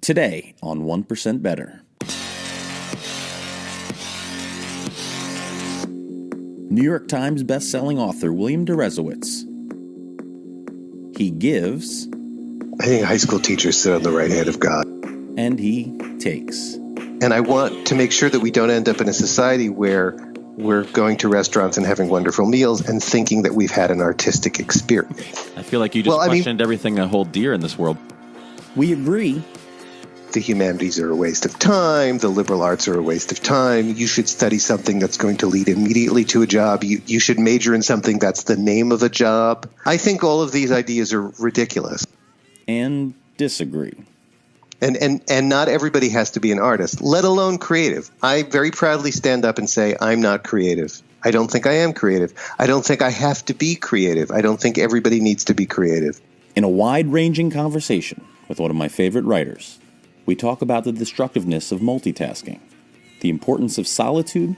Today on 1% Better. New York Times bestselling author William Deresiewicz. He gives. I think high school teachers sit on the right hand of God. And he takes. And I want to make sure that we don't end up in a society where we're going to restaurants and having wonderful meals and thinking that we've had an artistic experience. I feel like you just questioned everything I hold dear in this world. We agree. The humanities are a waste of time. The liberal arts are a waste of time. You should study something that's going to lead immediately to a job. You should major in something that's the name of a job. I think all of these ideas are ridiculous. And disagree. And not everybody has to be an artist, let alone creative. I very proudly stand up and say, I'm not creative. I don't think I am creative. I don't think I have to be creative. I don't think everybody needs to be creative. In a wide-ranging conversation with one of my favorite writers, we talk about the destructiveness of multitasking, the importance of solitude,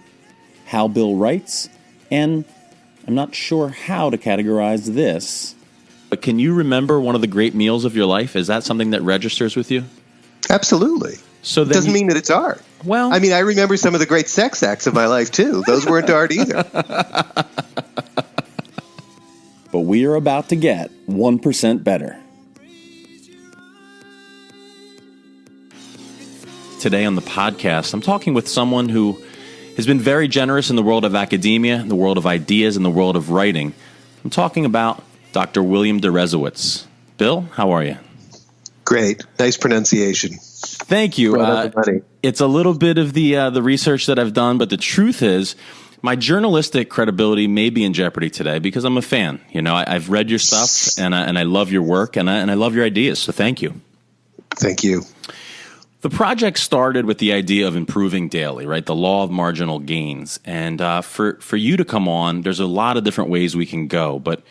how Bill writes, and I'm not sure how to categorize this. But can you remember one of the great meals of your life? Is that something that registers with you? Absolutely. So it doesn't mean that it's art. Well, I mean, I remember some of the great sex acts of my life, too. Those weren't art either. But we are about to get 1% better. Today on the podcast, I'm talking with someone who has been very generous in the world of academia, in the world of ideas, in the world of writing. I'm talking about Dr. William Deresiewicz. Bill, how are you? Great. Nice pronunciation. Thank you. It's a little bit of the research that I've done, but the truth is my journalistic credibility may be in jeopardy today because I'm a fan. You know, I've read your stuff, and I love your work, and I love your ideas, so thank you. Thank you. The project started with the idea of improving daily, right? The law of marginal gains. And for you to come on, there's a lot of different ways we can go. But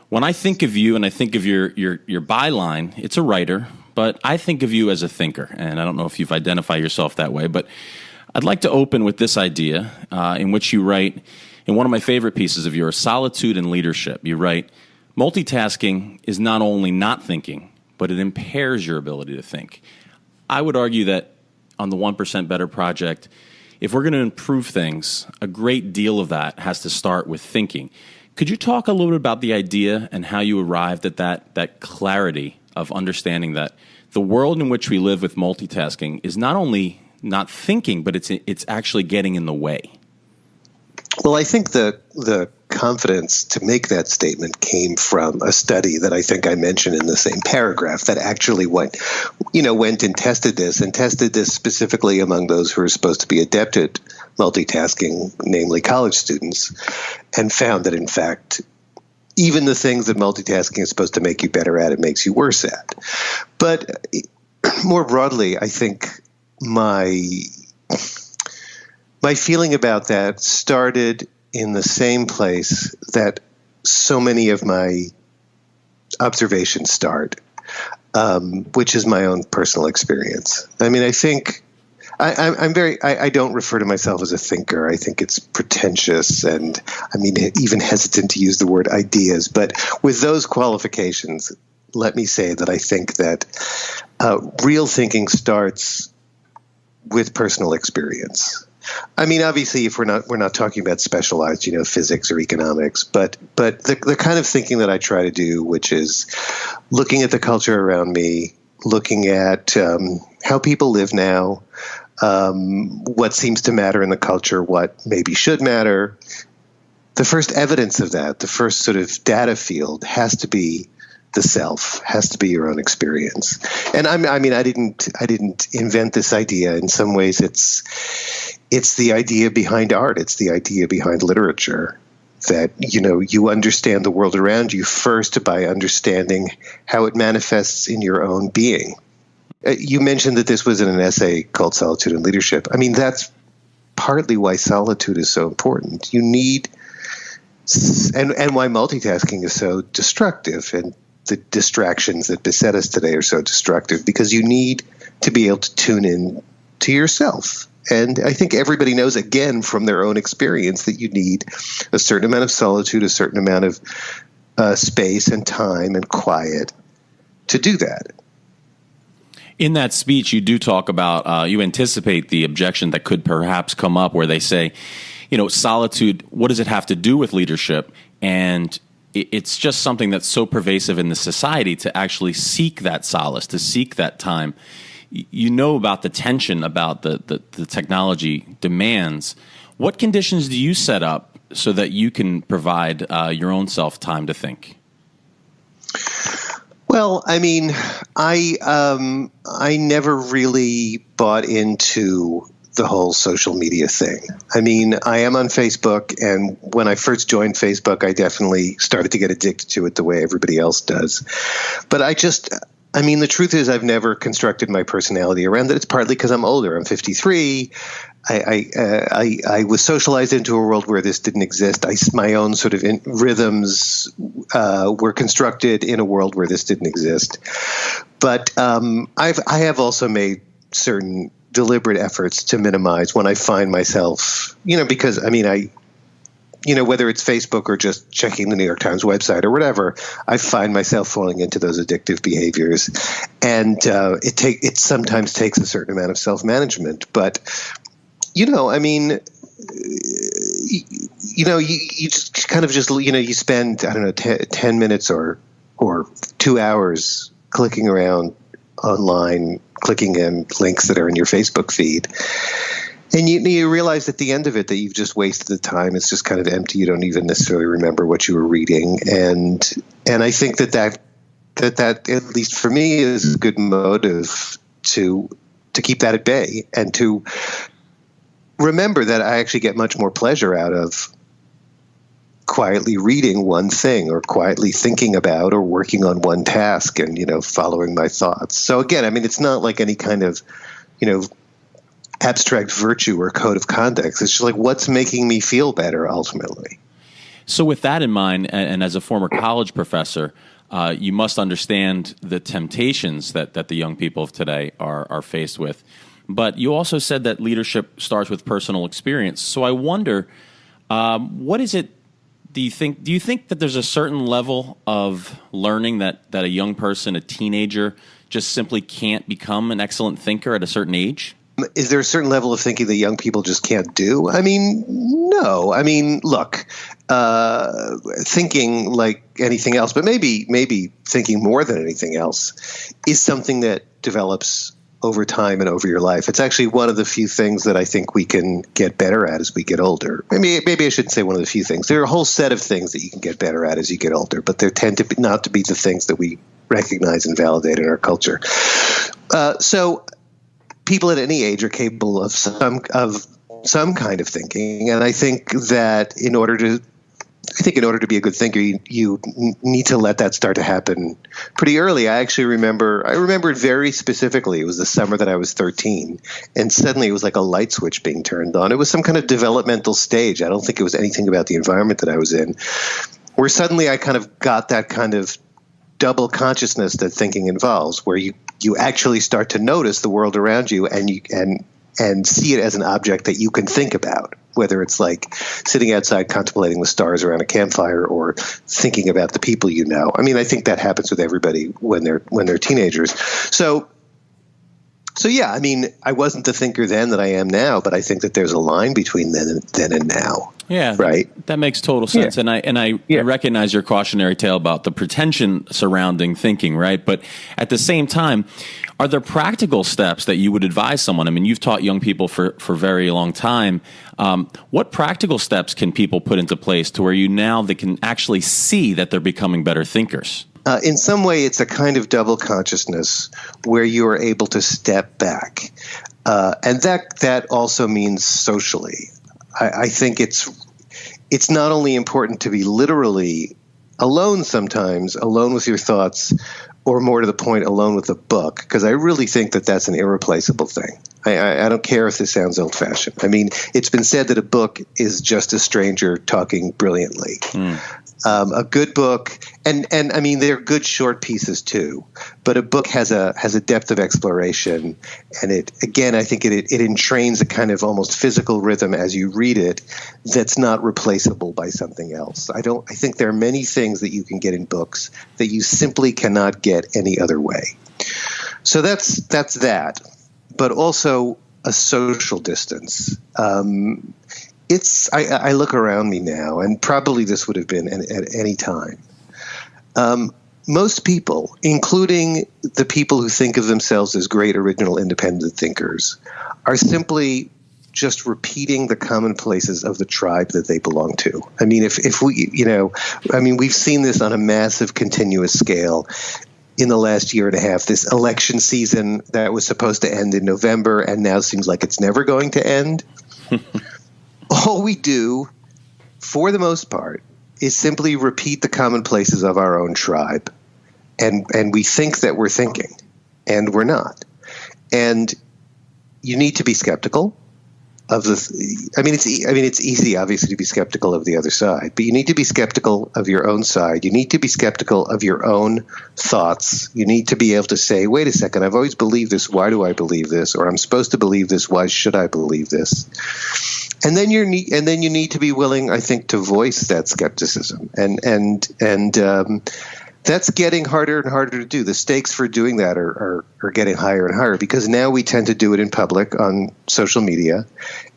when I think of you and I think of your byline, it's a writer, but I think of you as a thinker. And I don't know if you've identified yourself that way, but I'd like to open with this idea in which you write in one of my favorite pieces of yours, Solitude and Leadership. You write, multitasking is not only not thinking, but it impairs your ability to think. I would argue that on the 1% Better project, if we're going to improve things, a great deal of that has to start with thinking. Could you talk a little bit about the idea and how you arrived at that clarity of understanding that the world in which we live with multitasking is not only not thinking, but it's actually getting in the way? Well, I think the confidence to make that statement came from a study that I think I mentioned in the same paragraph that actually went and tested this specifically among those who are supposed to be adept at multitasking, namely college students, and found that, in fact, even the things that multitasking is supposed to make you better at, it makes you worse at. But more broadly, I think my feeling about that started in the same place that so many of my observations start, which is my own personal experience. I mean, I think I don't refer to myself as a thinker. I think it's pretentious and, I mean, even hesitant to use the word ideas. But with those qualifications, let me say that I think that real thinking starts with personal experience. I mean, obviously, if we're not talking about specialized, physics or economics, but the kind of thinking that I try to do, which is looking at the culture around me, looking at how people live now, what seems to matter in the culture, what maybe should matter. The first evidence of that, the first sort of data field, has to be the self, has to be your own experience. And I didn't invent this idea. In some ways, it's the idea behind art. It's the idea behind literature, that, you understand the world around you first by understanding how it manifests in your own being. You mentioned that this was in an essay called Solitude and Leadership. I mean, that's partly why solitude is so important. You need, and why multitasking is so destructive, and the distractions that beset us today are so destructive, because you need to be able to tune in to yourself. And I think everybody knows, again, from their own experience, that you need a certain amount of solitude, a certain amount of space and time and quiet to do that. In that speech, you do talk about, you anticipate the objection that could perhaps come up where they say, solitude, what does it have to do with leadership? And it's just something that's so pervasive in the society to actually seek that solace, to seek that time. You know about the tension about the technology demands. What conditions do you set up so that you can provide your own self time to think? Well, I mean, I never really bought into the whole social media thing. I mean, I am on Facebook, and when I first joined Facebook, I definitely started to get addicted to it the way everybody else does. But the truth is I've never constructed my personality around that. It's partly because I'm older. I'm 53. I was socialized into a world where this didn't exist. My own sort of rhythms were constructed in a world where this didn't exist. But I have also made certain deliberate efforts to minimize when I find myself, because whether it's Facebook or just checking the New York Times website or whatever, I find myself falling into those addictive behaviors, and it sometimes takes a certain amount of self-management. But you just kind of you spend, I don't know, 10 minutes or 2 hours clicking around online, clicking in links that are in your Facebook feed. And you realize at the end of it that you've just wasted the time. It's just kind of empty. You don't even necessarily remember what you were reading. And I think that at least for me, is a good motive to keep that at bay and to remember that I actually get much more pleasure out of quietly reading one thing or quietly thinking about or working on one task and, following my thoughts. So again, it's not like any kind of, abstract virtue or code of conduct. It's just like, what's making me feel better ultimately. So with that in mind, and as a former college professor, you must understand the temptations that the young people of today are faced with. But you also said that leadership starts with personal experience. So I wonder, what is it, do you think that there's a certain level of learning that a young person, a teenager, just simply can't become an excellent thinker at a certain age? Is there a certain level of thinking that young people just can't do? No. Look, thinking like anything else, but maybe thinking more than anything else, is something that develops over time and over your life. It's actually one of the few things that I think we can get better at as we get older. Maybe I shouldn't say one of the few things. There are a whole set of things that you can get better at as you get older, but there tend to not to be the things that we recognize and validate in our culture. So people at any age are capable of some kind of thinking, and I think that in order to be a good thinker, you need to let that start to happen pretty early. I remember it very specifically. It was the summer that I was 13, and suddenly it was like a light switch being turned on. It was some kind of developmental stage. I don't think it was anything about the environment that I was in, where suddenly I kind of got that kind of double consciousness that thinking involves, where you actually start to notice the world around you and see it as an object that you can think about, whether it's like sitting outside contemplating the stars around a campfire or thinking about the people you know. I think that happens with everybody when they're teenagers. So yeah, I wasn't the thinker then that I am now, but I think that there's a line between then and now. Yeah, right. That makes total sense, yeah. and I recognize your cautionary tale about the pretension surrounding thinking, right? But at the same time, are there practical steps that you would advise someone? You've taught young people for a very long time. What practical steps can people put into place to where they can actually see that they're becoming better thinkers? In some way, it's a kind of double consciousness where you are able to step back, and that also means socially. I think it's not only important to be literally alone sometimes, alone with your thoughts, or more to the point, alone with a book, because I really think that that's an irreplaceable thing. I don't care if this sounds old-fashioned. It's been said that a book is just a stranger talking brilliantly. A good book, and they're good short pieces too, but a book has a depth of exploration, and I think it entrains a kind of almost physical rhythm as you read it that's not replaceable by something else. I think there are many things that you can get in books that you simply cannot get any other way. So that's that, but also a social distance. I look around me now, and probably this would have been at any time. Most people, including the people who think of themselves as great original independent thinkers, are simply just repeating the commonplaces of the tribe that they belong to. I mean, if we, we've seen this on a massive continuous scale in the last year and a half. This election season that was supposed to end in November and now seems like it's never going to end. All we do, for the most part, is simply repeat the commonplaces of our own tribe. And we think that we're thinking, and we're not. And you need to be skeptical of it's easy, obviously, to be skeptical of the other side, but you need to be skeptical of your own side. You need to be skeptical of your own thoughts. You need to be able to say, wait a second, I've always believed this. Why do I believe this? Or I'm supposed to believe this. Why should I believe this? And then you need to be willing, I think, to voice that skepticism. And that's getting harder and harder to do. The stakes for doing that are getting higher and higher, because now we tend to do it in public on social media,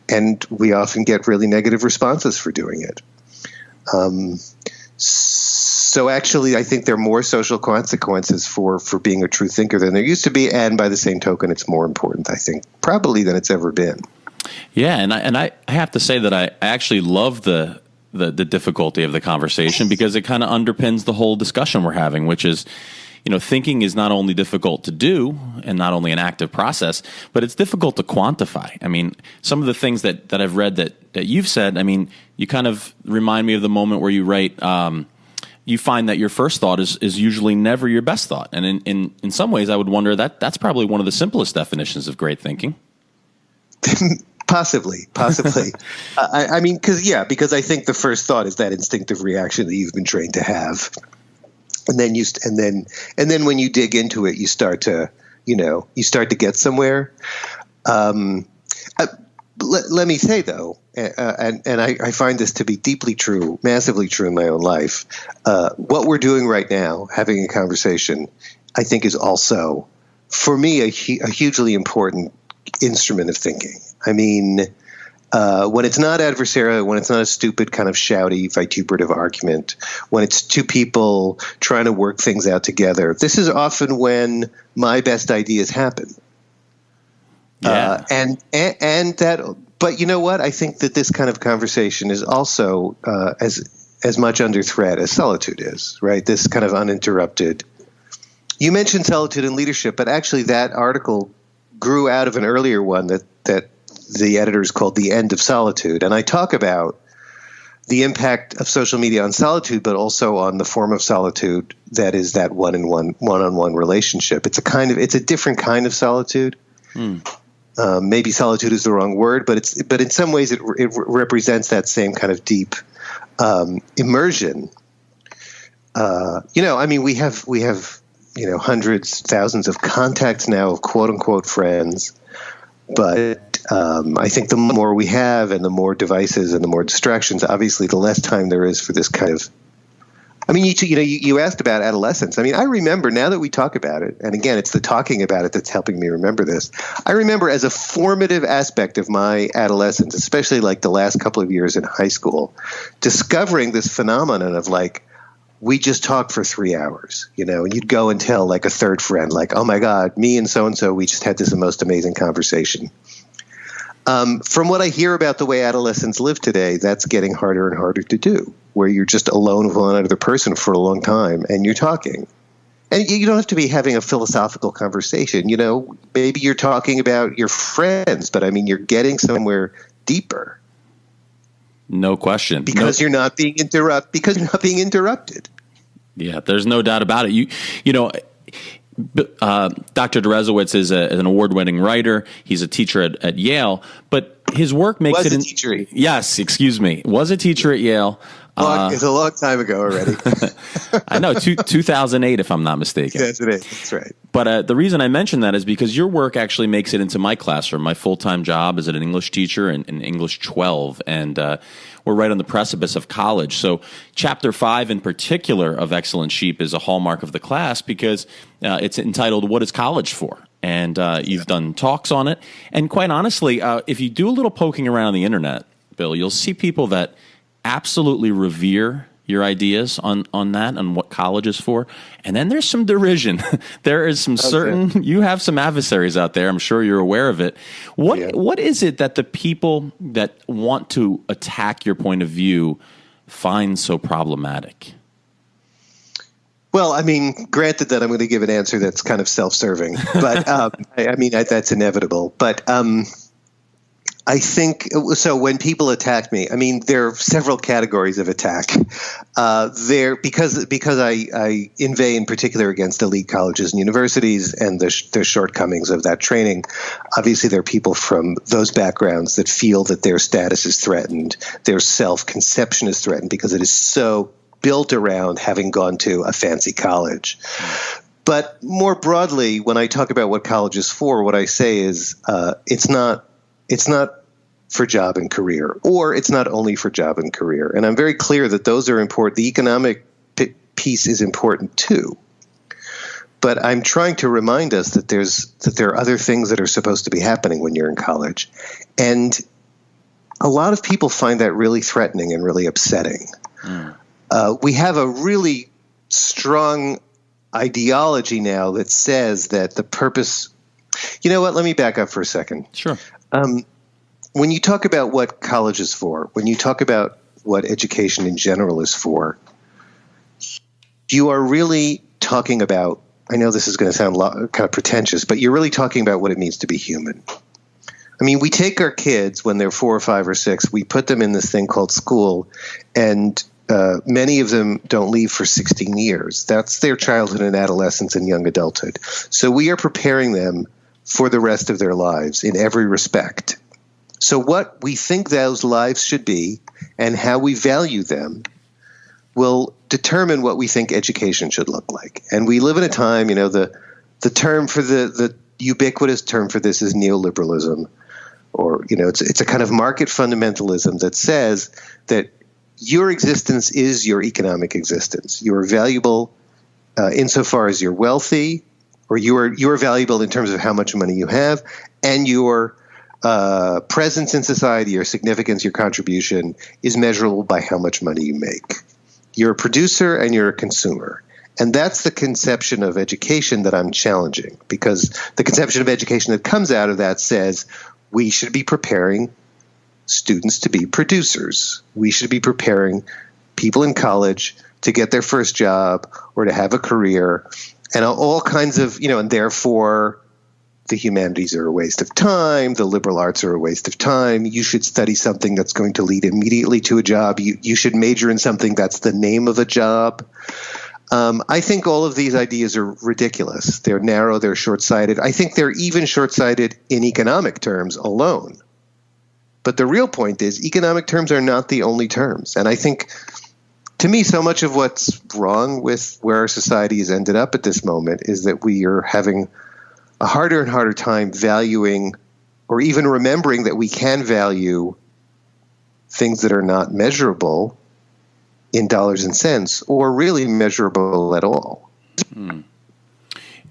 and we often get really negative responses for doing it. So actually, I think there are more social consequences for being a true thinker than there used to be, and by the same token, it's more important, I think, probably than it's ever been. Yeah, and I have to say that I actually love the difficulty of the conversation, because it kind of underpins the whole discussion we're having, which is, thinking is not only difficult to do and not only an active process, but it's difficult to quantify. I mean, some of the things that I've read that you've said, I mean, you kind of remind me of the moment where you write, you find that your first thought is usually never your best thought. And in some ways, I would wonder that's probably one of the simplest definitions of great thinking. Possibly. Because I think the first thought is that instinctive reaction that you've been trained to have, and then when you dig into it, you start to get somewhere. Let me say though, and I find this to be deeply true, massively true in my own life. What we're doing right now, having a conversation, I think is also, for me, a hugely important instrument of thinking. I mean, when it's not adversarial, when it's not a stupid kind of shouty, vituperative argument, when it's two people trying to work things out together, this is often when my best ideas happen. Yeah. But you know what? I think that this kind of conversation is also as much under threat as solitude is, right? This kind of uninterrupted. You mentioned solitude and leadership, but actually that article grew out of an earlier one that the editors called The End of Solitude. And I talk about the impact of social media on solitude, but also on the form of solitude that is that one-on-one relationship. It's a different kind of solitude. Maybe solitude is the wrong word, but in some ways it represents that same kind of deep immersion. We have hundreds, thousands of contacts now of quote unquote friends. But I think the more we have and the more devices and the more distractions, obviously, the less time there is for this kind of. I mean, you asked about adolescence. I mean, I remember, now that we talk about it, and again, it's the talking about it that's helping me remember this. I remember as a formative aspect of my adolescence, especially like the last couple of years in high school, discovering this phenomenon of like, we just talked for 3 hours, and you'd go and tell like a third friend, like, oh my God, me and so-and-so, we just had this most amazing conversation. From what I hear about the way adolescents live today, that's getting harder and harder to do, where you're just alone with one other person for a long time and you're talking. And you don't have to be having a philosophical conversation, maybe you're talking about your friends, but I mean, you're getting somewhere deeper. No question. Because you're not being interrupted. Yeah, there's no doubt about it. Dr. Deresiewicz is an award-winning writer. He's a teacher at Yale, but his work makes was a teacher. Yes, excuse me. Was a teacher at Yale. It's a long time ago already. I know, 2008, if I'm not mistaken. That's it. That's right. But the reason I mention that is because your work actually makes it into my classroom. My full-time job is an English teacher in English 12, and we're right on the precipice of college. So Chapter 5 in particular of Excellent Sheep is a hallmark of the class because it's entitled, What is College For? And you've done talks on it. And quite honestly, if you do a little poking around on the internet, Bill, you'll see people that absolutely revere your ideas on that, on what college is for. And then there's some derision. There is some you have some adversaries out there. I'm sure you're aware of it. What is it that the people that want to attack your point of view find so problematic? Well, I mean, granted that I'm going to give an answer that's kind of self-serving, but that's inevitable. But I think so. When people attack me, I mean, there are several categories of attack. Because I inveigh in particular against elite colleges and universities and the shortcomings of that training. Obviously, there are people from those backgrounds that feel that their status is threatened, their self-conception is threatened because it is so built around having gone to a fancy college. But more broadly, when I talk about what college is for, what I say is it's not for job and career, or it's not only for job and career. And I'm very clear that those are important. The economic piece is important too. But I'm trying to remind us that there are other things that are supposed to be happening when you're in college. And a lot of people find that really threatening and really upsetting. We have a really strong ideology now that says that the purpose – you know what? Let me back up for a second. Sure. When you talk about what college is for, when you talk about what education in general is for, you are really talking about – I know this is going to sound kind of pretentious, but you're really talking about what it means to be human. I mean, we take our kids when they're 4 or 5 or 6, we put them in this thing called school, and many of them don't leave for 16 years. That's their childhood and adolescence and young adulthood. So we are preparing them for the rest of their lives in every respect. So what we think those lives should be and how we value them will determine what we think education should look like. And we live in a time, the term for the ubiquitous term for this is neoliberalism, or, it's a kind of market fundamentalism that says that your existence is your economic existence. You are valuable insofar as you're wealthy, or you are valuable in terms of how much money you have, and your presence in society, your significance, your contribution is measurable by how much money you make. You're a producer and you're a consumer. And that's the conception of education that I'm challenging, because the conception of education that comes out of that says we should be preparing students to be producers. We should be preparing people in college to get their first job or to have a career, and all kinds of, and therefore the humanities are a waste of time. The liberal arts are a waste of time. You should study something that's going to lead immediately to a job. You should major in something that's the name of a job. I think all of these ideas are ridiculous. They're narrow. They're short-sighted. I think they're even short-sighted in economic terms alone. But the real point is economic terms are not the only terms. And I think, to me, so much of what's wrong with where our society has ended up at this moment is that we are having a harder and harder time valuing or even remembering that we can value things that are not measurable in dollars and cents or really measurable at all.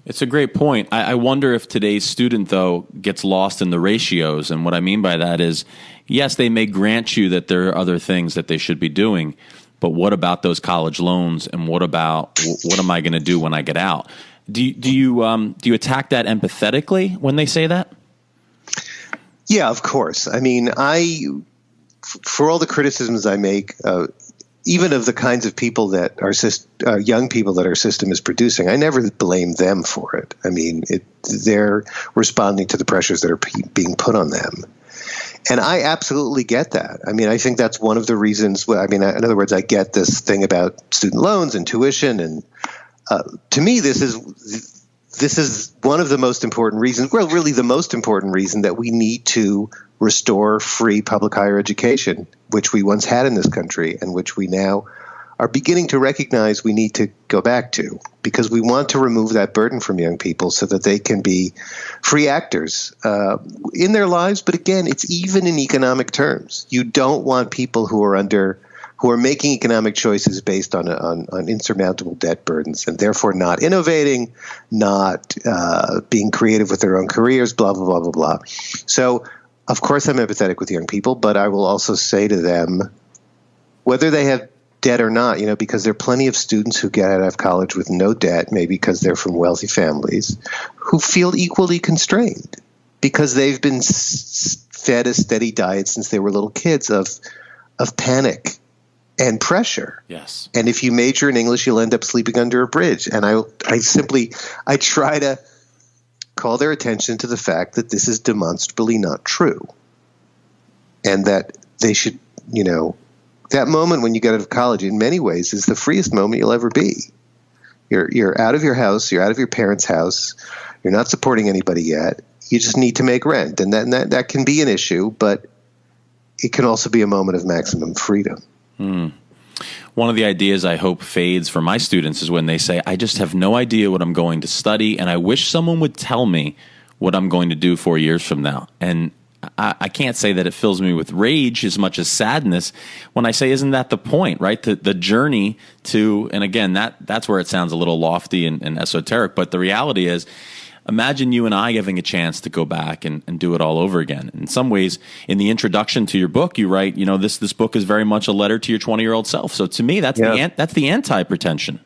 It's a great point. I wonder if today's student, though, gets lost in the ratios. And what I mean by that is, yes, they may grant you that there are other things that they should be doing, but what about those college loans? And what about what am I going to do when I get out? Do you attack that empathetically when they say that? Yeah, of course. I mean, for all the criticisms I make, even of the kinds of people that our young people that our system is producing, I never blame them for it. I mean, they're responding to the pressures that are being put on them. And I absolutely get that. I mean, I think that's one of the reasons. In other words, I get this thing about student loans and tuition. And to me, this is one of the most important reasons, well, really the most important reason that we need to restore free public higher education, which we once had in this country and which we now are beginning to recognize we need to go back to, because we want to remove that burden from young people so that they can be free actors in their lives. But again, it's even in economic terms. You don't want people who are making economic choices based on insurmountable debt burdens and therefore not innovating, not being creative with their own careers, blah, blah, blah, blah, blah. So, of course, I'm empathetic with young people, but I will also say to them, whether they have debt or not, because there are plenty of students who get out of college with no debt, maybe because they're from wealthy families, who feel equally constrained because they've been fed a steady diet since they were little kids of panic and pressure. Yes. And if you major in English, you'll end up sleeping under a bridge. And I try to call their attention to the fact that this is demonstrably not true. And that they should, that moment when you get out of college in many ways is the freest moment you'll ever be. You're out of your house, you're out of your parents' house, you're not supporting anybody yet. You just need to make rent. And that can be an issue, but it can also be a moment of maximum freedom. One of the ideas I hope fades for my students is when they say, I just have no idea what I'm going to study, and I wish someone would tell me what I'm going to do 4 years from now. And I can't say that it fills me with rage as much as sadness when I say, isn't that the point, right? The journey to, and again, that's where it sounds a little lofty and esoteric, but the reality is, imagine you and I having a chance to go back and do it all over again. In some ways, in the introduction to your book, you write, this book is very much a letter to your 20-year-old self. So to me, that's the anti-pretension.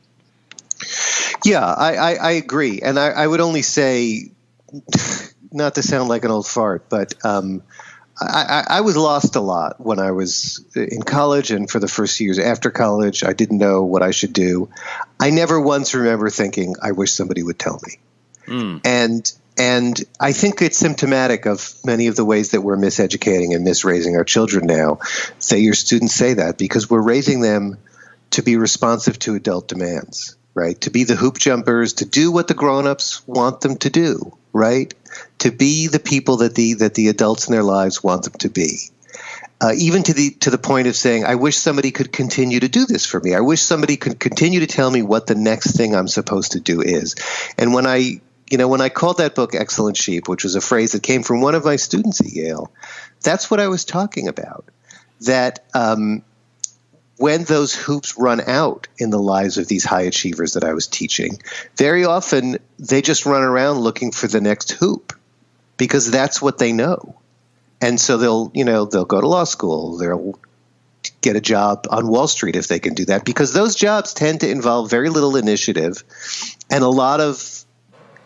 Yeah, I agree. And I would only say, not to sound like an old fart, but I was lost a lot when I was in college and for the first years after college. I didn't know what I should do. I never once remember thinking, I wish somebody would tell me. And I think it's symptomatic of many of the ways that we're miseducating and misraising our children now, that your students say that, because we're raising them to be responsive to adult demands, right? To be the hoop jumpers, to do what the grown-ups want them to do, right? To be the people that the adults in their lives want them to be. Even to the point of saying, I wish somebody could continue to do this for me. I wish somebody could continue to tell me what the next thing I'm supposed to do is. And when I called that book Excellent Sheep, which was a phrase that came from one of my students at Yale, that's what I was talking about. That when those hoops run out in the lives of these high achievers that I was teaching, very often they just run around looking for the next hoop because that's what they know. And so they'll go to law school, they'll get a job on Wall Street if they can do that, because those jobs tend to involve very little initiative and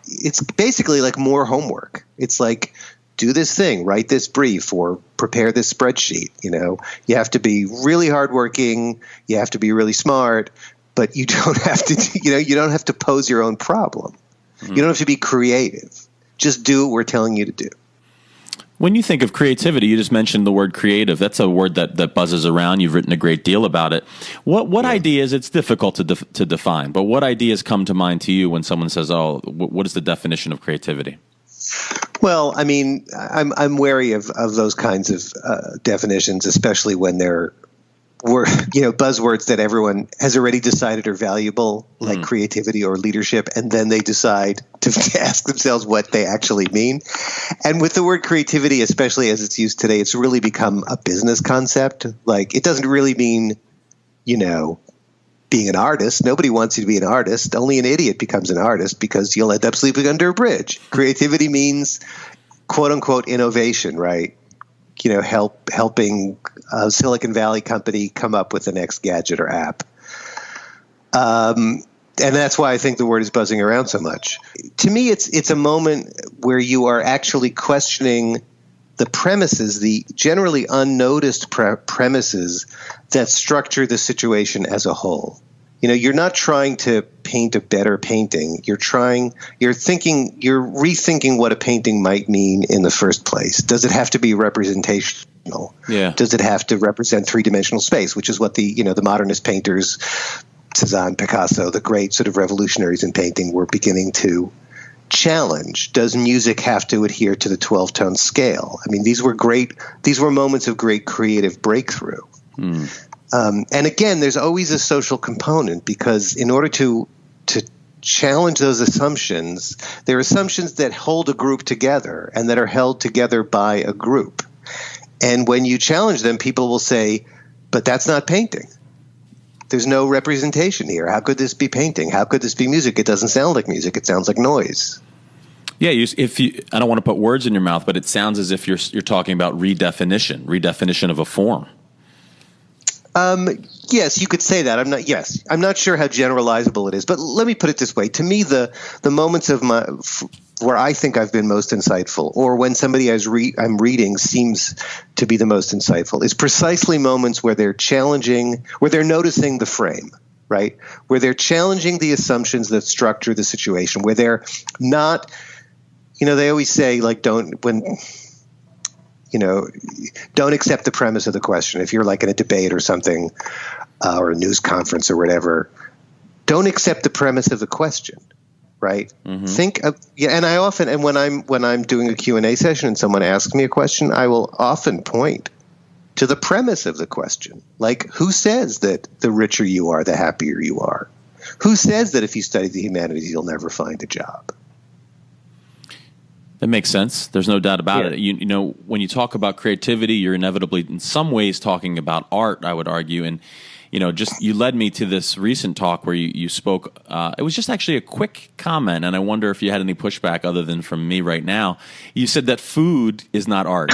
it's basically like more homework. It's like, do this thing, write this brief, or prepare this spreadsheet. You have to be really hardworking, you have to be really smart, but you don't have to. You don't have to pose your own problem. You don't have to be creative. Just do what we're telling you to do. When you think of creativity, you just mentioned the word creative. That's a word that buzzes around. You've written a great deal about it. What ideas, it's difficult to define, but what ideas come to mind to you when someone says, oh, what is the definition of creativity? Well, I mean, I'm wary of those kinds of definitions, especially when they're buzzwords that everyone has already decided are valuable, like creativity or leadership, and then they decide to ask themselves what they actually mean. And with the word creativity, especially as it's used today, it's really become a business concept. Like, it doesn't really mean, being an artist. Nobody wants you to be an artist. Only an idiot becomes an artist, because you'll end up sleeping under a bridge. Creativity means, quote unquote, innovation, right? Helping a Silicon Valley company come up with the next gadget or app. And that's why I think the word is buzzing around so much. To me, it's a moment where you are actually questioning the premises, the generally unnoticed pretmises that structure the situation as a whole. You're not trying to paint a better painting. You're rethinking what a painting might mean in the first place. Does it have to be representational? Yeah. Does it have to represent three-dimensional space, which is what the modernist painters, Cézanne, Picasso, the great sort of revolutionaries in painting, were beginning to challenge. Does music have to adhere to the 12-tone scale? I mean, these were moments of great creative breakthrough. And again, there's always a social component, because in order to challenge those assumptions, they're assumptions that hold a group together and that are held together by a group. And when you challenge them, people will say, but that's not painting. There's no representation here. How could this be painting? How could this be music? It doesn't sound like music. It sounds like noise. Yeah, I don't want to put words in your mouth, but it sounds as if you're talking about redefinition of a form. Yes, you could say that. I'm not sure how generalizable it is, but let me put it this way. To me, the moments of where I think I've been most insightful, or when somebody I'm reading seems to be the most insightful, is precisely moments where they're challenging, where they're noticing the frame, right? Where they're challenging the assumptions that structure the situation, where they're not, they always say, like, don't accept the premise of the question. If you're like in a debate or something, or a news conference or whatever, don't accept the premise of the question, right? Mm-hmm. Think of, and I often, and when I'm doing a Q&A session and someone asks me a question, I will often point to the premise of the question. Like, who says that the richer you are, the happier you are? Who says that if you study the humanities, you'll never find a job? That makes sense. There's no doubt about it. When you talk about creativity, you're inevitably in some ways talking about art, I would argue. And, you led me to this recent talk where you spoke. It was just actually a quick comment, and I wonder if you had any pushback other than from me right now. You said that food is not art.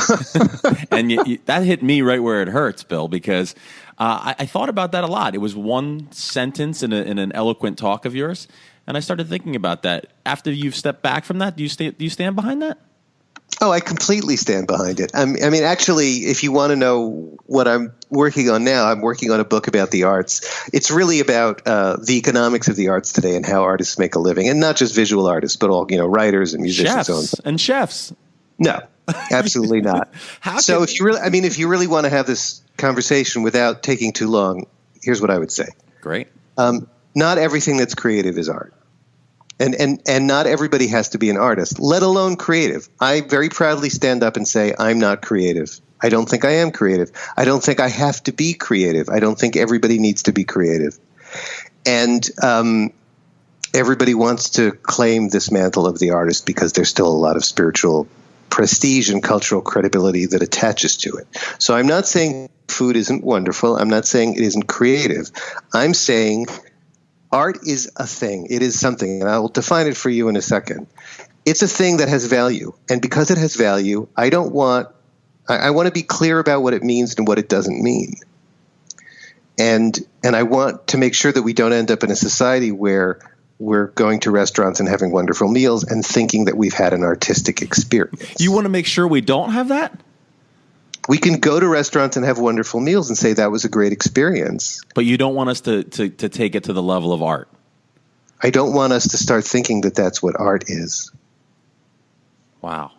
And that hit me right where it hurts, Bill, because I thought about that a lot. It was one sentence in an eloquent talk of yours. And I started thinking about that. After you've stepped back from that, do you stand behind that? Oh, I completely stand behind it. I mean, actually, if you want to know what I'm working on now, I'm working on a book about the arts. It's really about the economics of the arts today and how artists make a living, and not just visual artists, but all writers and musicians and chefs. No, absolutely not. If you really want to have this conversation without taking too long, here's what I would say. Great. Not everything that's creative is art. And not everybody has to be an artist, let alone creative. I very proudly stand up and say, I'm not creative. I don't think I am creative. I don't think I have to be creative. I don't think everybody needs to be creative. And everybody wants to claim this mantle of the artist because there's still a lot of spiritual prestige and cultural credibility that attaches to it. So I'm not saying food isn't wonderful. I'm not saying it isn't creative. I'm saying art is a thing. It is something, and I will define it for you in a second. It's a thing that has value, and because it has value, I want to be clear about what it means and what it doesn't mean. And I want to make sure that we don't end up in a society where we're going to restaurants and having wonderful meals and thinking that we've had an artistic experience. You want to make sure we don't have that? We can go to restaurants and have wonderful meals and say that was a great experience. But you don't want us to take it to the level of art. I don't want us to start thinking that that's what art is. Wow.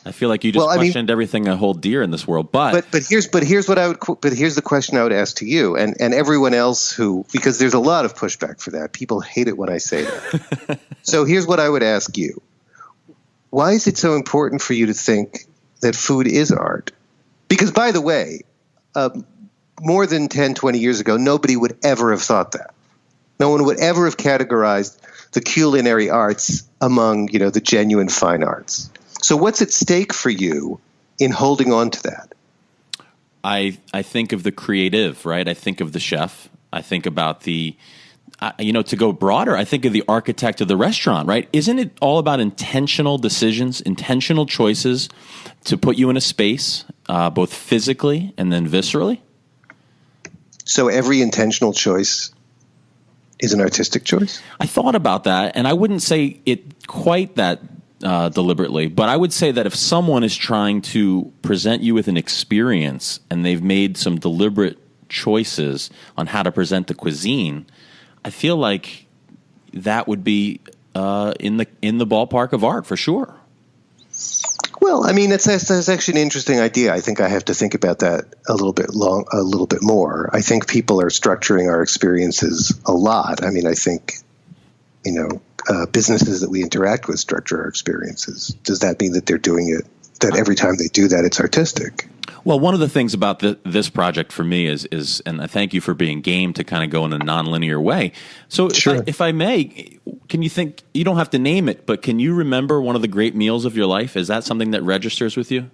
I feel like you just questioned everything I hold dear in this world. But here's the question I would ask to you and everyone else because there's a lot of pushback for that. People hate it when I say that. So here's what I would ask you. Why is it so important for you to think that food is art? Because, by the way, more than 10, 20 years ago, nobody would ever have thought that. No one would ever have categorized the culinary arts among, the genuine fine arts. So what's at stake for you in holding on to that? I think of the creative, right? I think of the chef. I think about to go broader, I think of the architect of the restaurant, right? Isn't it all about intentional decisions, intentional choices to put you in a space, both physically and then viscerally? So every intentional choice is an artistic choice? I thought about that, and I wouldn't say it quite that deliberately, but I would say that if someone is trying to present you with an experience and they've made some deliberate choices on how to present the cuisine, I feel like that would be in the ballpark of art for sure. Well, I mean, that's actually an interesting idea. I think I have to think about that a little bit more. I think people are structuring our experiences a lot. I mean, I think, businesses that we interact with structure our experiences. Does that mean that they're doing it, that every time they do that, it's artistic? Well, one of the things about this project for me is, and I thank you for being game to kind of go in a nonlinear way. So Sure. if I may, can you think, you don't have to name it, but can you remember one of the great meals of your life? Is that something that registers with you?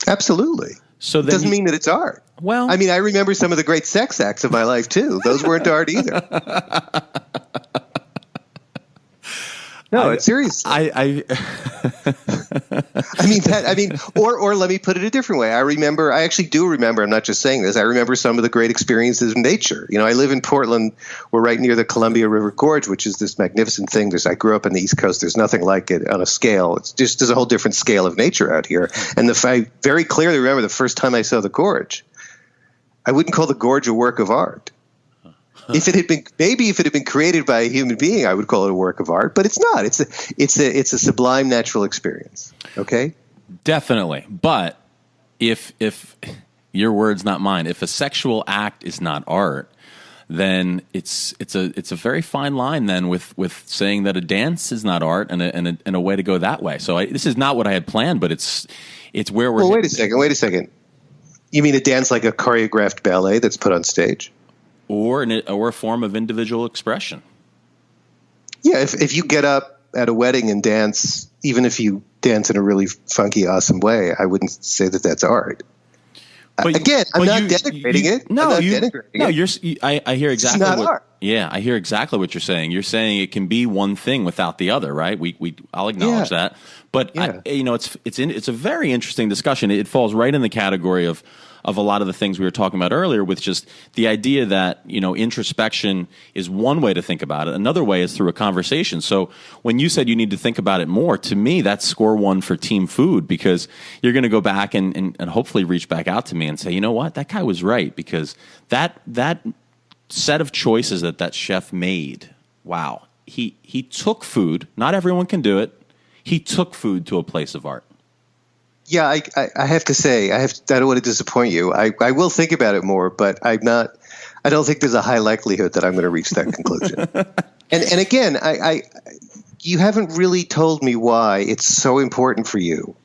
Absolutely. So It doesn't mean that it's art. Well, I mean, I remember some of the great sex acts of my life, too. Those weren't art either. No, it's serious. I or let me put it a different way. I actually do remember, I'm not just saying this, I remember some of the great experiences of nature. You know, I live in Portland. We're right near the Columbia River Gorge, which is this magnificent thing. I grew up on the East Coast. There's nothing like it on a scale. There's a whole different scale of nature out here. And I very clearly remember the first time I saw the gorge. I wouldn't call the gorge a work of art. If it had been created by a human being, I would call it a work of art, but it's not. It's a sublime natural experience. Okay? Definitely. But if your words, not mine, if a sexual act is not art, then it's a very fine line then with saying that a dance is not art and a way to go that way. So this is not what I had planned, but it's where we're. Well, wait a second. You mean a dance like a choreographed ballet that's put on stage? Or a form of individual expression. Yeah, if you get up at a wedding and dance, even if you dance in a really funky, awesome way, I wouldn't say that that's art. I'm not denigrating it. I hear exactly. It's not art. Yeah, I hear exactly what you're saying. You're saying it can be one thing without the other, right? I'll acknowledge that. But it's a very interesting discussion. It falls right in the category of a lot of the things we were talking about earlier, with just the idea that, introspection is one way to think about it. Another way is through a conversation. So when you said you need to think about it more, to me, that's score one for Team Food, because you're going to go back and hopefully reach back out to me and say, you know what, that guy was right, because that set of choices that chef made, wow, he took food. Not everyone can do it. He took food to a place of art. Yeah, I have to say, I don't want to disappoint you. I will think about it more, but I don't think there's a high likelihood that I'm going to reach that conclusion. And again, you haven't really told me why it's so important for you.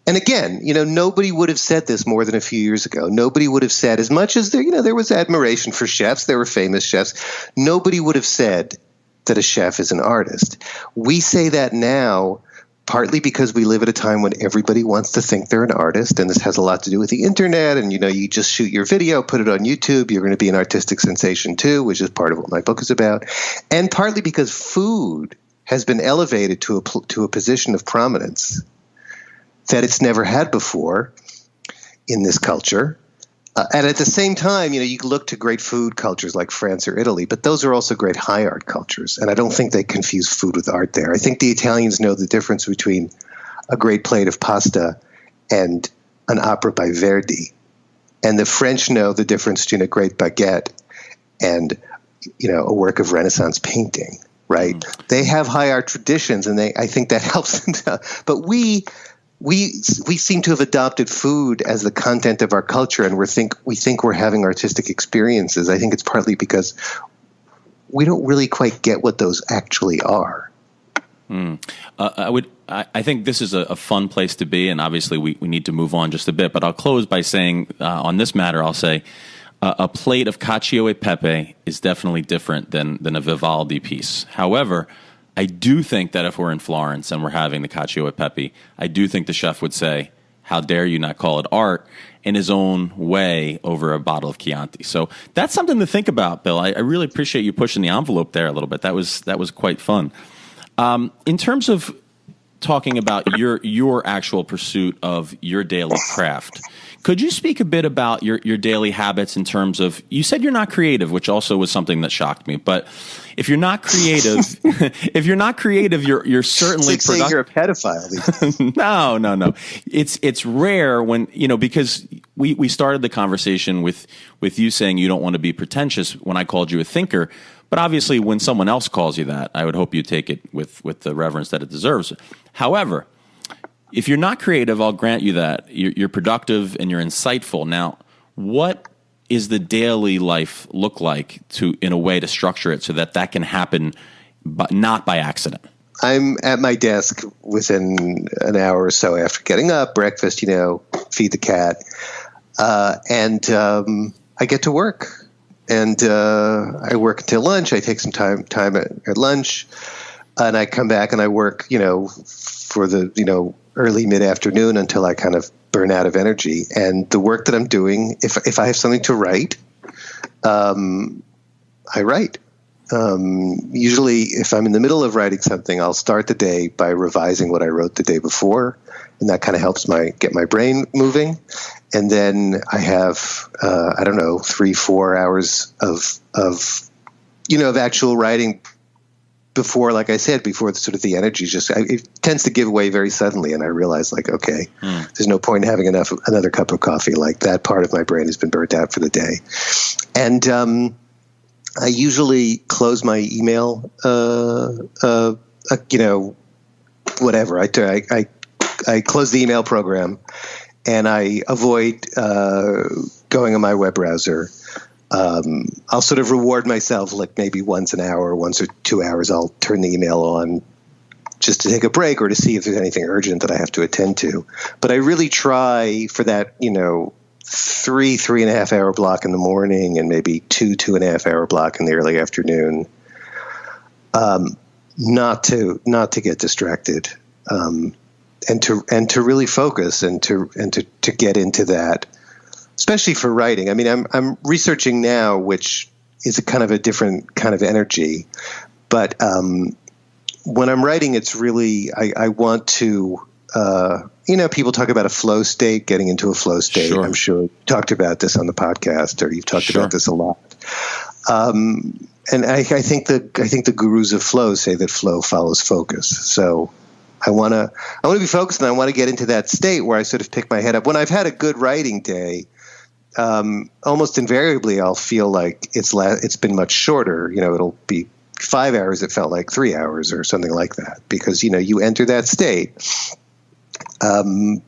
And again, nobody would have said this more than a few years ago. Nobody would have said, as much as there was admiration for chefs, there were famous chefs, nobody would have said that a chef is an artist. We say that now partly because we live at a time when everybody wants to think they're an artist, and this has a lot to do with the internet, and you just shoot your video, put it on YouTube, you're going to be an artistic sensation too, which is part of what my book is about, and partly because food has been elevated to a position of prominence that it's never had before in this culture. And at the same time, you can look to great food cultures like France or Italy, but those are also great high art cultures. And I don't think they confuse food with art there. I think the Italians know the difference between a great plate of pasta and an opera by Verdi. And the French know the difference between a great baguette and, a work of Renaissance painting, right? Mm. They have high art traditions, and I think that helps them. But we seem to have adopted food as the content of our culture, and we think we're having artistic experiences. I think it's partly because we don't really quite get what those actually are. I think this is a fun place to be, and obviously we need to move on just a bit. But I'll close by saying, on this matter, I'll say a plate of cacio e pepe is definitely different than a Vivaldi piece. However, I do think that if we're in Florence and we're having the cacio e pepe, I do think the chef would say, how dare you not call it art, in his own way over a bottle of Chianti. So that's something to think about, Bill. I really appreciate you pushing the envelope there a little bit. That was quite fun. In terms of talking about your actual pursuit of your daily craft, could you speak a bit about your daily habits in terms of, you said you're not creative, which also was something that shocked me, but if you're not creative, you're certainly it's like saying you're a pedophile. No. It's rare when, because we started the conversation with you saying you don't want to be pretentious when I called you a thinker. But obviously when someone else calls you that, I would hope you take it with the reverence that it deserves. However, if you're not creative, I'll grant you that. You're productive and you're insightful. Now, what is the daily life look like in a way to structure it so that can happen but not by accident? I'm at my desk within an hour or so after getting up, breakfast, feed the cat, and I get to work. And I work until lunch. I take some time at lunch, and I come back and I work, for the early mid-afternoon until I kind of burn out of energy. And the work that I'm doing, if I have something to write, I write. Usually, if I'm in the middle of writing something, I'll start the day by revising what I wrote the day before, and that kind of helps get my brain moving. And then I have 3-4 hours of actual writing before, like I said, before the energy it tends to give way very suddenly, and I realize okay, there's no point in having another cup of coffee. Like, that part of my brain has been burnt out for the day, and I usually close my email, whatever. I close the email program, and I avoid going on my web browser. I'll sort of reward myself, like maybe once an hour, once or 2 hours, I'll turn the email on just to take a break or to see if there's anything urgent that I have to attend to. But I really try for that, 3.5 hour block in the morning and maybe 2.5 hour block in the early afternoon, not to get distracted, and to really focus and to get into that, especially for writing. I mean, I'm researching now, which is a kind of a different kind of energy, but when I'm writing, it's really I want to. People talk about a flow state, getting into a flow state. Sure. I'm sure you talked about this on the podcast, or you've talked about this a lot. And I think the gurus of flow say that flow follows focus. So I want to be focused, and I want to get into that state where I sort of pick my head up. When I've had a good writing day, almost invariably I'll feel like it's been much shorter. It'll be 5 hours. It felt like 3 hours or something like that, because you enter that state. I'm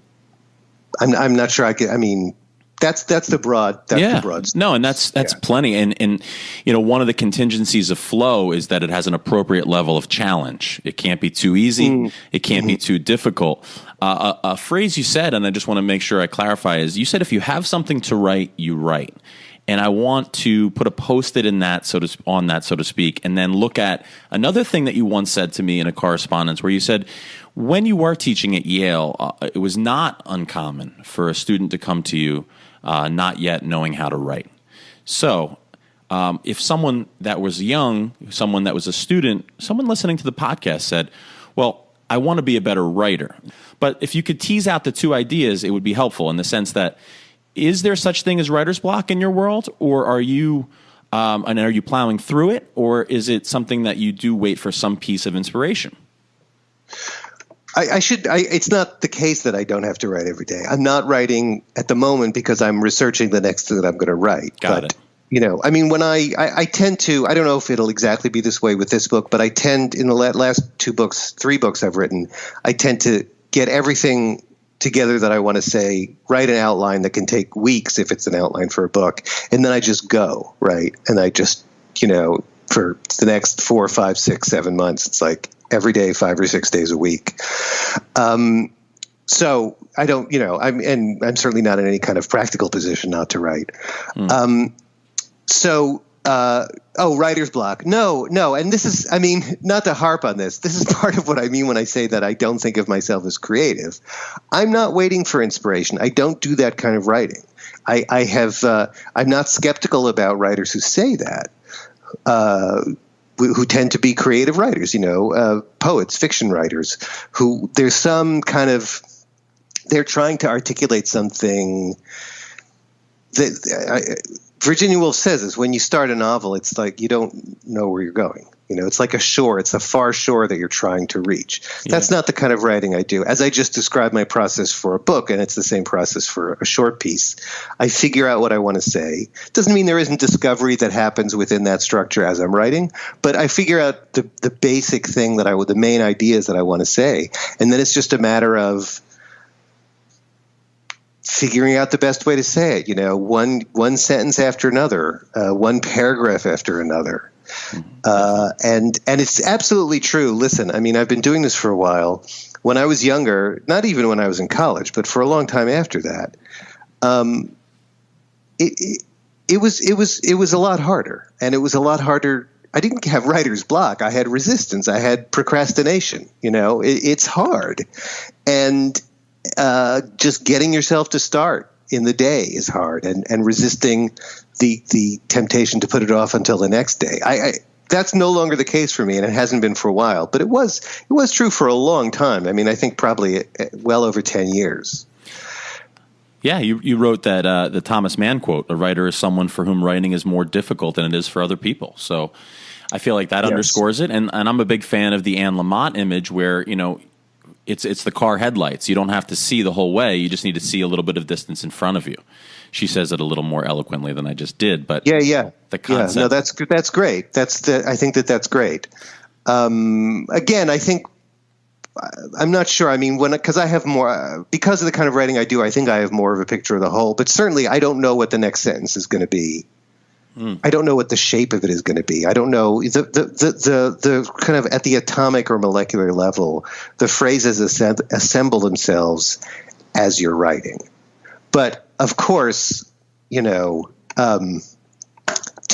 not sure I could. I mean, that's the broad. The broad. No, and that's plenty. And one of the contingencies of flow is that it has an appropriate level of challenge. It can't be too easy. It can't be too difficult. A phrase you said, and I just want to make sure I clarify, is you said if you have something to write, you write. And I want to put a post-it in that, so to speak, and then look at another thing that you once said to me in a correspondence, where you said when you were teaching at Yale, it was not uncommon for a student to come to you not yet knowing how to write. So if someone that was young, someone that was a student, someone listening to the podcast said, well, I want to be a better writer. But if you could tease out the two ideas, it would be helpful in the sense that, is there such thing as writer's block in your world, or are you plowing through it, or is it something that you do wait for some piece of inspiration? It's not the case that I don't have to write every day. I'm not writing at the moment because I'm researching the next thing that I'm going to write. Got it. I mean, when I tend to, I don't know if it'll exactly be this way with this book, but I tend, in the last 3 books I've written, I tend to get everything together that I want to say, write an outline that can take weeks if it's an outline for a book, and then I just go, right? And I just, for the next 4, 5, 6, 7 months, it's like every day, 5 or 6 days a week. So I don't, I'm certainly not in any kind of practical position not to write. Writer's block. No. And this is, I mean, not to harp on this. This is part of what I mean when I say that I don't think of myself as creative. I'm not waiting for inspiration. I don't do that kind of writing. I'm not skeptical about writers who say that, who tend to be creative writers, poets, fiction writers, who there's some kind of, they're trying to articulate something that Virginia Woolf says is when you start a novel, it's like you don't know where you're going. It's like a shore. It's a far shore that you're trying to reach. Yeah. That's not the kind of writing I do. As I just described my process for a book, and it's the same process for a short piece, I figure out what I want to say. Doesn't mean there isn't discovery that happens within that structure as I'm writing, but I figure out the basic thing the main ideas that I want to say. And then it's just a matter of figuring out the best way to say it, one sentence after another, one paragraph after another. And it's absolutely true. Listen, I mean, I've been doing this for a while. When I was younger, not even when I was in college, but for a long time after that, it was a lot harder, and it was a lot harder. I didn't have writer's block. I had resistance. I had procrastination. It's hard, and just getting yourself to start in the day is hard, and resisting the temptation to put it off until the next day. That's no longer the case for me, and it hasn't been for a while. But it was true for a long time. I mean, I think probably well over 10 years. Yeah, you wrote that the Thomas Mann quote: "A writer is someone for whom writing is more difficult than it is for other people." So I feel like that underscores it, and I'm a big fan of the Anne Lamott image, where it's the car headlights. You don't have to see the whole way; you just need to see a little bit of distance in front of you. She says it a little more eloquently than I just did, but the concept. Yeah, no, that's great. I think that's great. Again, I think I'm not sure. I mean, because I have more because of the kind of writing I do, I think I have more of a picture of the whole. But certainly, I don't know what the next sentence is going to be. I don't know what the shape of it is going to be. I don't know the kind of at the atomic or molecular level, the phrases assemble themselves as you're writing. But of course, to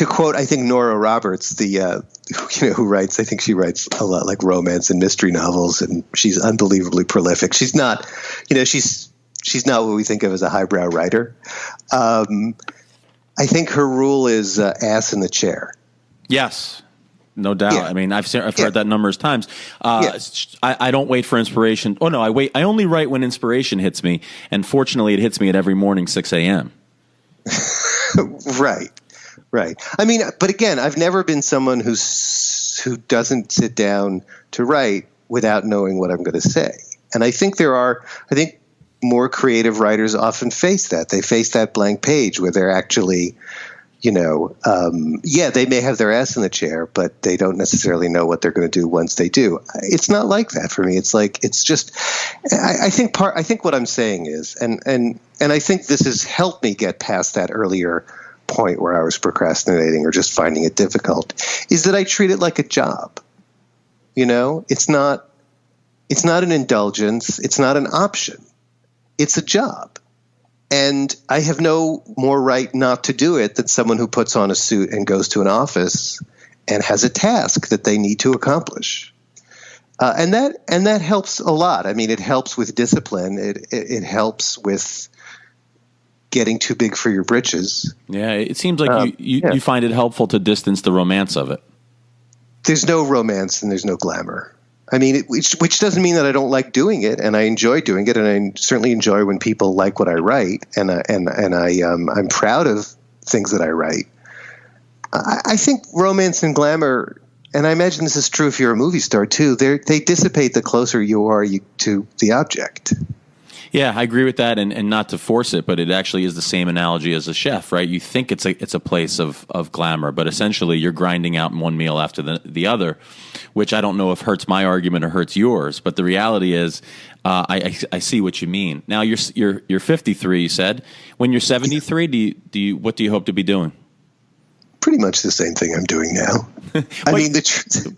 quote, I think Nora Roberts, who writes, I think she writes a lot like romance and mystery novels, and she's unbelievably prolific. She's not, she's not what we think of as a highbrow writer. I think her rule is ass in the chair. Yes, no doubt. Yeah. I mean, I've heard that numerous times. I don't wait for inspiration. Oh no, I only write when inspiration hits me, and fortunately, it hits me at every morning 6 a.m. Right. I mean, but again, I've never been someone who doesn't sit down to write without knowing what I'm going to say. And I think more creative writers often face that. They face that blank page where they're actually, they may have their ass in the chair, but they don't necessarily know what they're going to do once they do. It's not like that for me. It's like, it's just, I think what I'm saying is, and I think this has helped me get past that earlier point where I was procrastinating or just finding it difficult, is that I treat it like a job. It's not an indulgence. It's not an option. It's a job. And I have no more right not to do it than someone who puts on a suit and goes to an office and has a task that they need to accomplish. And that helps a lot. I mean, it helps with discipline. It helps with getting too big for your britches. Yeah, it seems like you find it helpful to distance the romance of it. There's no romance and there's no glamour. I mean, which doesn't mean that I don't like doing it, and I enjoy doing it, and I certainly enjoy when people like what I write, and I'm proud of things that I write. I think romance and glamour, and I imagine this is true if you're a movie star too, they dissipate the closer you are to the object. Yeah, I agree with that, and not to force it, but it actually is the same analogy as a chef, right? You think it's a place of glamour, but essentially you're grinding out one meal after the other, which I don't know if hurts my argument or hurts yours, but the reality is I see what you mean. Now you're 53, you said. When you're 73, what do you hope to be doing? Pretty much the same thing I'm doing now. I mean,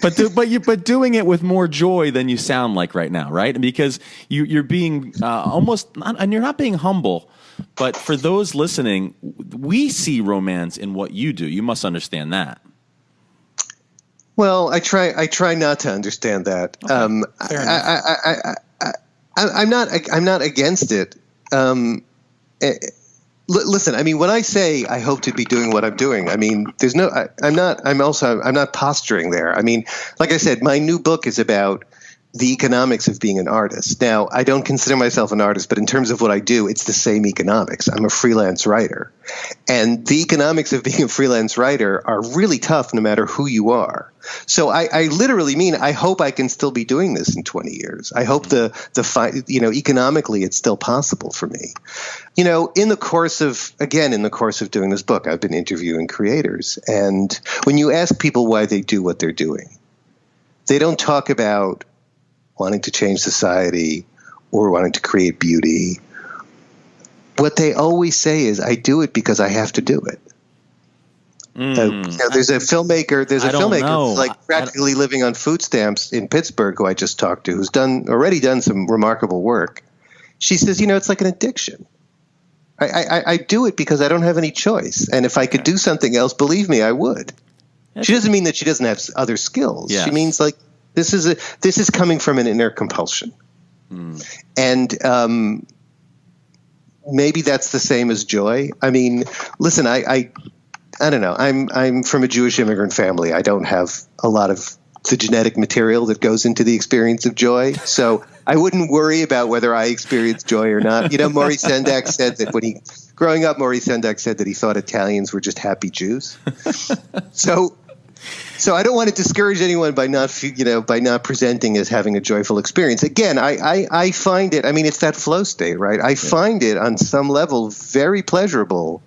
but doing it with more joy than you sound like right now, right? Because you're being almost, and you're not being humble. But for those listening, we see romance in what you do. You must understand that. Well, I try not to understand that. Okay. I'm not against it. Listen, I mean, when I say I hope to be doing what I'm doing, I mean, I'm not posturing there. I mean, like I said, my new book is about the economics of being an artist. Now, I don't consider myself an artist, but in terms of what I do, it's the same economics. I'm a freelance writer. And the economics of being a freelance writer are really tough no matter who you are. So I literally mean I hope I can still be doing this in 20 years. I hope economically it's still possible for me. In the course of doing this book, I've been interviewing creators. And when you ask people why they do what they're doing, they don't talk about wanting to change society or wanting to create beauty. What they always say is, I do it because I have to do it. There's a filmmaker. There's a I don't filmmaker know. who's like practically living on food stamps in Pittsburgh, who I just talked to, who's already done some remarkable work. She says, it's like an addiction. I do it because I don't have any choice, and if I could do something else, believe me, I would. She doesn't mean that she doesn't have other skills. Yes. She means like this is coming from an inner compulsion, and maybe that's the same as joy. I mean, listen, I don't know. I'm from a Jewish immigrant family. I don't have a lot of the genetic material that goes into the experience of joy, so I wouldn't worry about whether I experience joy or not. Maurice Sendak said that growing up, Maurice Sendak said that he thought Italians were just happy Jews. So I don't want to discourage anyone by not presenting as having a joyful experience. Again, I find it. I mean, it's that flow state, right? I find it on some level very pleasurable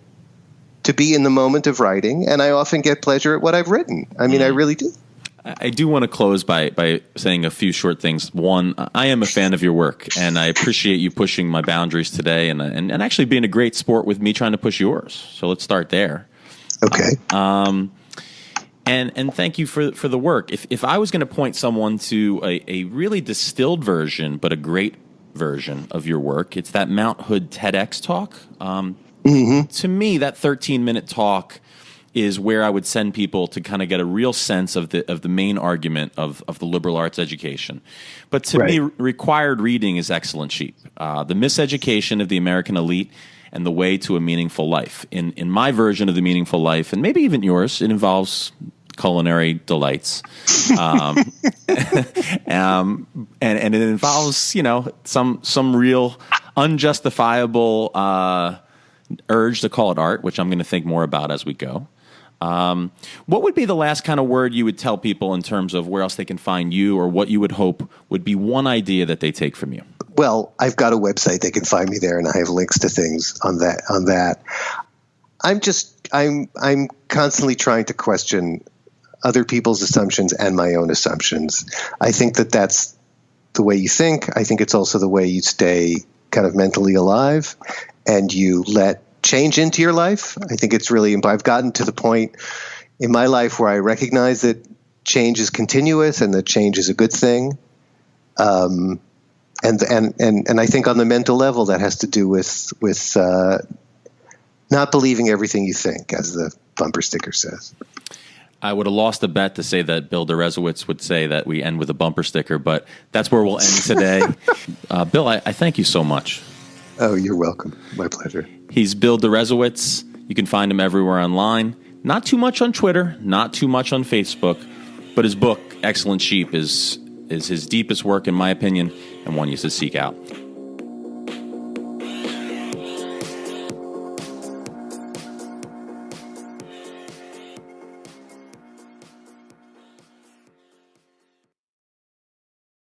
to be in the moment of writing, and I often get pleasure at what I've written. I mean, I really do. I do want to close by saying a few short things. One, I am a fan of your work, and I appreciate you pushing my boundaries today and actually being a great sport with me trying to push yours. So let's start there. Okay. And thank you for the work. If I was going to point someone to a really distilled version, but a great version of your work, it's that Mount Hood TEDx talk. To me, that 13-minute talk is where I would send people to kind of get a real sense of the main argument of the liberal arts education. But to me, required reading is Excellent Sheep, The Miseducation of the American Elite and the Way to a Meaningful Life. In my version of the meaningful life, and maybe even yours, it involves culinary delights, and it involves some real unjustifiable urge to call it art, which I'm going to think more about as we go. What would be the last kind of word you would tell people in terms of where else they can find you, or what you would hope would be one idea that they take from you? Well, I've got a website. They can find me there, and I have links to things on that. I'm constantly trying to question other people's assumptions and my own assumptions. I think that that's the way you think. I think it's also the way you stay kind of mentally alive and you let change into your life. I think it's really, I've gotten to the point in my life where I recognize that change is continuous and that change is a good thing. And I think on the mental level that has to do with not believing everything you think, as the bumper sticker says. I would have lost a bet to say that Bill Deresiewicz would say that we end with a bumper sticker, but that's where we'll end today. Bill, I thank you so much. Oh, you're welcome. My pleasure. He's Bill Deresiewicz. You can find him everywhere online. Not too much on Twitter, not too much on Facebook, but his book, Excellent Sheep, is his deepest work, in my opinion, and one you should seek out.